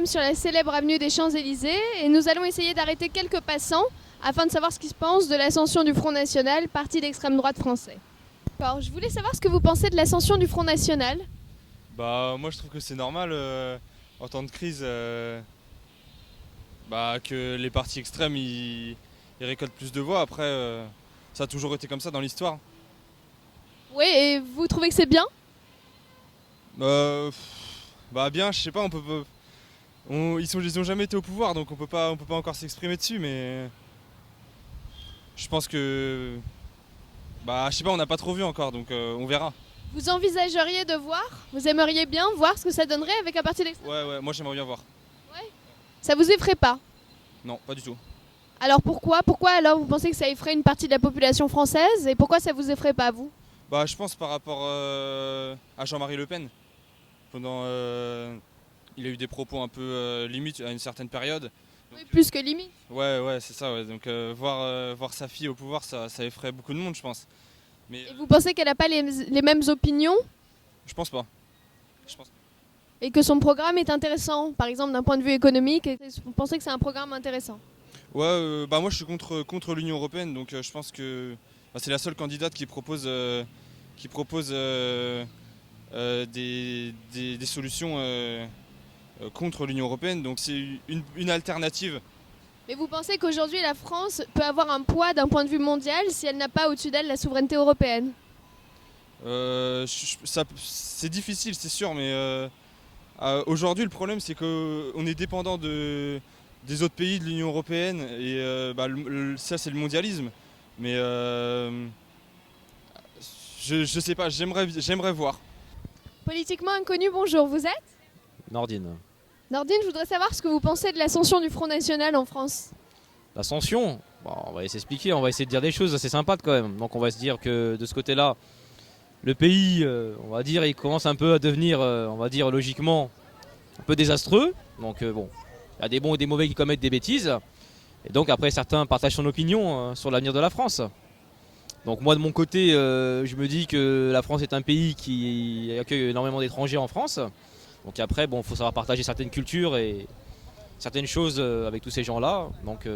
sommes sur la célèbre avenue des Champs-Élysées et nous allons essayer d'arrêter quelques passants afin de savoir ce qu'ils pensent de l'ascension du Front National, parti d'extrême droite français. Alors, je voulais savoir ce que vous pensez de l'ascension du Front National. Bah moi je trouve que c'est normal en temps de crise que les partis extrêmes ils récoltent plus de voix. Après ça a toujours été comme ça dans l'histoire. Oui, et vous trouvez que c'est bien? Bien, je sais pas, ils ont jamais été au pouvoir donc on peut pas encore s'exprimer dessus, mais je pense que je sais pas, on n'a pas trop vu encore donc on verra. Vous envisageriez de voir? Vous aimeriez bien voir ce que ça donnerait avec un parti d'extrême? Ouais, moi j'aimerais bien voir. Ça vous effraie pas? Non, pas du tout. Alors pourquoi? Pourquoi alors vous pensez que ça effraie une partie de la population française et pourquoi ça vous effraie pas, vous? Je pense par rapport à Jean-Marie Le Pen. Il a eu des propos un peu limites à une certaine période. Oui, plus que limite. Ouais, c'est ça. Ouais. Donc voir sa fille au pouvoir, ça effraie beaucoup de monde, je pense. Mais Et vous pensez qu'elle n'a pas les mêmes opinions je pense pas. Je pense. et que son programme est intéressant, par exemple d'un point de vue économique, et vous pensez que c'est un programme intéressant? Ouais, moi je suis contre l'Union européenne, donc je pense que c'est la seule candidate qui propose des solutions contre l'Union européenne. Donc c'est une alternative. Mais vous pensez qu'aujourd'hui la France peut avoir un poids d'un point de vue mondial si elle n'a pas au-dessus d'elle la souveraineté européenne? C'est difficile, c'est sûr, mais aujourd'hui le problème c'est qu'on est dépendant des autres pays de l'Union européenne et ça c'est le mondialisme. Mais je sais pas, j'aimerais voir. Politiquement inconnu, bonjour, vous êtes? Nordine. Nordine, je voudrais savoir ce que vous pensez de l'ascension du Front National en France. L'ascension, on va essayer de s'expliquer, on va essayer de dire des choses assez sympas quand même. Donc on va se dire que de ce côté-là, le pays, on va dire, il commence un peu à devenir, on va dire logiquement, un peu désastreux. Donc il y a des bons et des mauvais qui commettent des bêtises. Et donc après, certains partagent son opinion sur l'avenir de la France. Donc moi de mon côté, je me dis que la France est un pays qui accueille énormément d'étrangers en France. Donc après, il faut savoir partager certaines cultures et certaines choses avec tous ces gens-là. Donc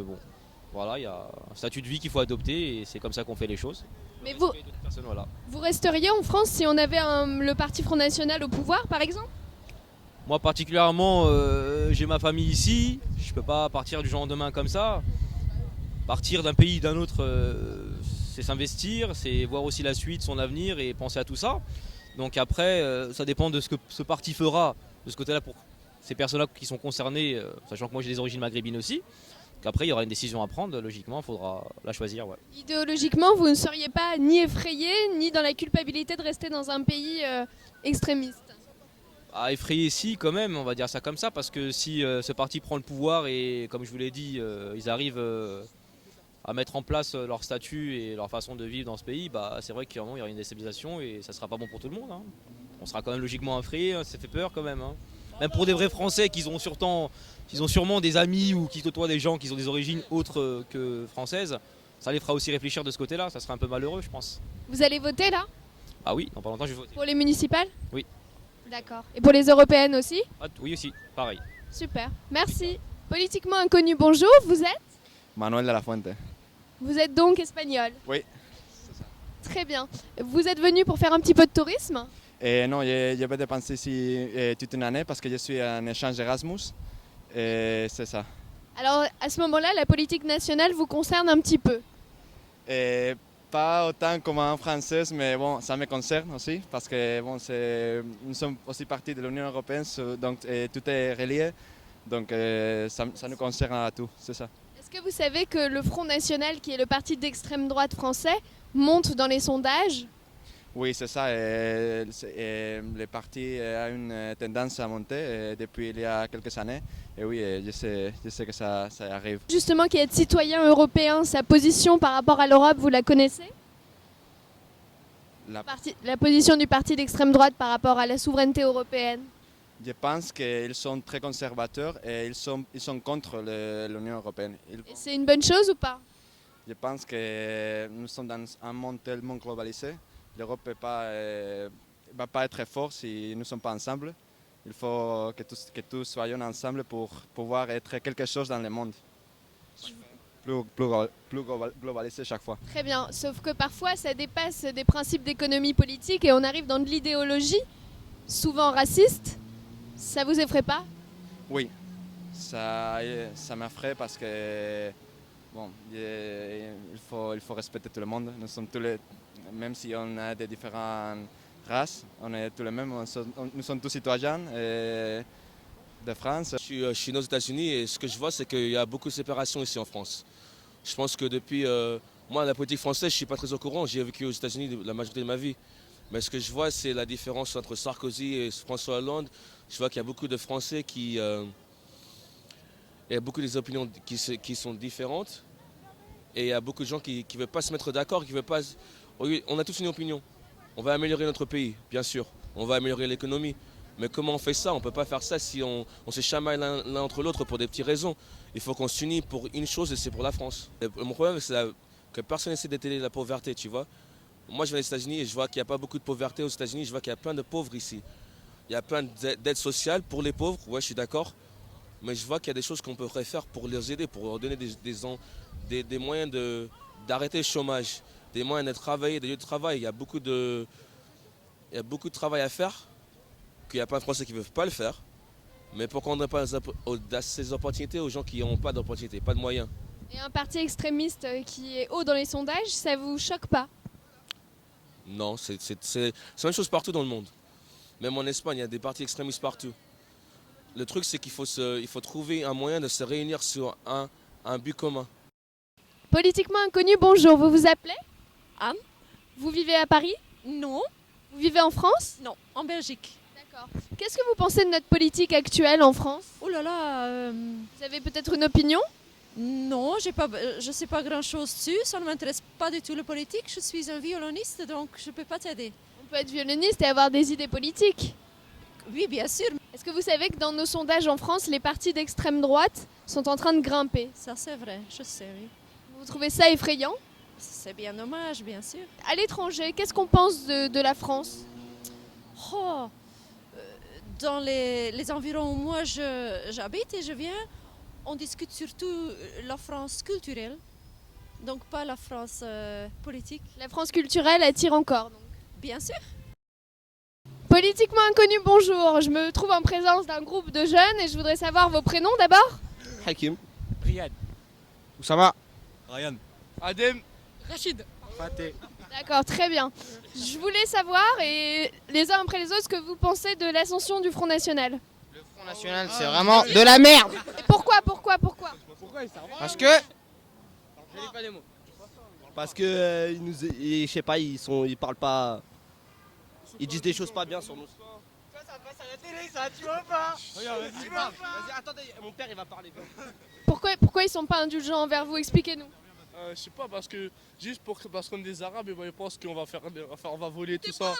voilà, il y a un statut de vie qu'il faut adopter et c'est comme ça qu'on fait les choses. Mais vous resteriez en France si on avait le parti Front National au pouvoir, par exemple? Moi particulièrement, j'ai ma famille ici. Je peux pas partir du jour au lendemain comme ça. Partir d'un pays d'un autre, c'est s'investir, c'est voir aussi la suite, son avenir et penser à tout ça. Donc après, ça dépend de ce que ce parti fera de ce côté-là pour ces personnes-là qui sont concernées, sachant que moi j'ai des origines maghrébines aussi. Donc après, il y aura une décision à prendre, logiquement, il faudra la choisir. Ouais. Idéologiquement, vous ne seriez pas ni effrayé, ni dans la culpabilité de rester dans un pays extrémiste? Effrayé si, quand même, on va dire ça comme ça, parce que si ce parti prend le pouvoir et, comme je vous l'ai dit, ils arrivent à mettre en place leur statut et leur façon de vivre dans ce pays, c'est vrai qu'il y aura une déstabilisation et ça sera pas bon pour tout le monde. Hein. On sera quand même logiquement effrayé, ça fait peur quand même. Hein. Même pour des vrais Français qui ont sûrement des amis ou qui côtoient des gens qui ont des origines autres que françaises, ça les fera aussi réfléchir de ce côté-là, ça sera un peu malheureux je pense. Vous allez voter là? Ah oui, dans pas longtemps je vais voter. Pour les municipales? Oui. D'accord. Et pour les européennes aussi? Oui aussi, pareil. Super, merci. Politiquement inconnu, bonjour, vous êtes? Manuel de la Fuente. Vous êtes donc espagnol? Oui. Très bien. Vous êtes venu pour faire un petit peu de tourisme? Non, je vais dépenser ici toute une année parce que je suis en échange Erasmus. C'est ça. Alors, à ce moment-là, la politique nationale vous concerne un petit peu? Pas autant comme en français, mais bon, ça me concerne aussi parce que nous sommes aussi partie de l'Union européenne, donc tout est relié. Donc ça nous concerne à tout, c'est ça. Est-ce que vous savez que le Front National, qui est le parti d'extrême droite français, monte dans les sondages? Oui, c'est ça. Le parti a une tendance à monter depuis il y a quelques années. Et oui, je sais que ça arrive. Justement, qui est citoyen européen, sa position par rapport à l'Europe, vous la connaissez? La position du parti d'extrême droite par rapport à la souveraineté européenne? Je pense qu'ils sont très conservateurs et ils sont contre l'Union européenne. Et c'est une bonne chose ou pas? Je pense que nous sommes dans un monde tellement globalisé. L'Europe ne va pas être forte si nous ne sommes pas ensemble. Il faut que tous soyons ensemble pour pouvoir être quelque chose dans le monde. Plus globalisé chaque fois. Très bien, sauf que parfois ça dépasse des principes d'économie politique et on arrive dans de l'idéologie, souvent raciste. Ça vous effraie pas? Oui, ça m'effraie parce que bon, il faut respecter tout le monde. Nous sommes tous les, même si on a des différentes races, on est tous les mêmes, nous sommes tous citoyens de France. Je suis né aux États-Unis et ce que je vois, c'est qu'il y a beaucoup de séparation ici en France. Je pense que depuis, moi, la politique française, je ne suis pas très au courant. J'ai vécu aux États-Unis la majorité de ma vie. Mais ce que je vois, c'est la différence entre Sarkozy et François Hollande. Je vois qu'il y a beaucoup de Français qui... il y a beaucoup des opinions qui sont différentes. Et il y a beaucoup de gens qui ne veulent pas se mettre d'accord, qui veulent pas... On a tous une opinion. On va améliorer notre pays, bien sûr. On va améliorer l'économie. Mais comment on fait ça? On ne peut pas faire ça si on se chamaille l'un entre l'autre pour des petites raisons. Il faut qu'on s'unisse pour une chose et c'est pour la France. Et mon problème, c'est que personne n'essaie d'étaler la pauvreté, tu vois. Moi, je viens des États-Unis et je vois qu'il n'y a pas beaucoup de pauvreté aux États-Unis. Je vois qu'il y a plein de pauvres ici. Il y a plein d'aides sociales pour les pauvres, ouais, je suis d'accord. Mais je vois qu'il y a des choses qu'on pourrait faire pour les aider, pour leur donner des moyens d'arrêter le chômage, des moyens de travailler, des lieux de travail. Il y a beaucoup de travail à faire, qu'il n'y a pas de Français qui ne veulent pas le faire. Mais pourquoi on ne donne pas ces opportunités aux gens qui n'ont pas d'opportunités, pas de moyens? Et un parti extrémiste qui est haut dans les sondages, ça vous choque pas? Non, c'est la même chose partout dans le monde. Même en Espagne, il y a des partis extrémistes partout. Le truc, c'est qu'il faut trouver un moyen de se réunir sur un but commun. Politiquement inconnu, bonjour, vous vous appelez? Anne. Vous vivez à Paris? Non, Vous vivez en France? non, en Belgique. D'accord. Qu'est-ce que vous pensez de notre politique actuelle en France? Oh là là, Vous avez peut-être une opinion? non, je ne sais pas grand-chose dessus, ça ne m'intéresse pas du tout le politique. Je suis un violoniste, donc je ne peux pas t'aider. On peut être violoniste et avoir des idées politiques. Oui, bien sûr, Est-ce que vous savez que dans nos sondages en France, les partis d'extrême droite sont en train de grimper? ça c'est vrai, je sais, oui. Vous trouvez ça effrayant? C'est bien dommage, bien sûr. À l'étranger, qu'est-ce qu'on pense de la France? Oh, dans les environs où moi j'habite et je viens, on discute surtout la France culturelle, donc pas la France politique. La France culturelle attire encore. Donc. Bien sûr. Politiquement inconnu, bonjour. Je me trouve en présence d'un groupe de jeunes et je voudrais savoir vos prénoms d'abord. Hakim. Riyad. Oussama. Ryan. Adem. Rachid. Faté. D'accord, très bien. Je voulais savoir, et les uns après les autres, ce que vous pensez de l'ascension du Front National. Le Front National, c'est vraiment de la merde. Et pourquoi Parce que. Parce que je sais pas, ils parlent pas. Ils disent des choses pas bien sur nous. Ça passe à la télé, ça, tu vois pas? Regarde, vas-y, parle. Vas-y, attendez, mon père il va parler. Pourquoi ils sont pas indulgents envers vous? Expliquez-nous. Je sais pas, parce qu'on est des Arabes, ils pensent qu'on on va voler tout ça.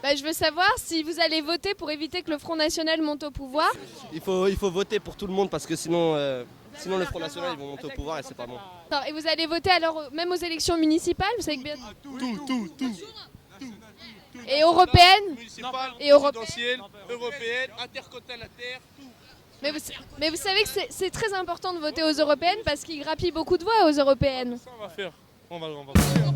Bah, je veux savoir si vous allez voter pour éviter que le Front National monte au pouvoir. Il faut voter pour tout le monde parce que sinon le Front National ils vont monter au pouvoir et c'est pas bon. Attends, et vous allez voter alors même aux élections municipales, vous savez que bien. Tout. Et européennes. Municipal, Et européenne. présidentielle, européenne, intercontinentale, tout. Mais vous savez que c'est très important de voter aux européennes parce qu'ils grappillent beaucoup de voix aux européennes. Ça on va faire. On va faire.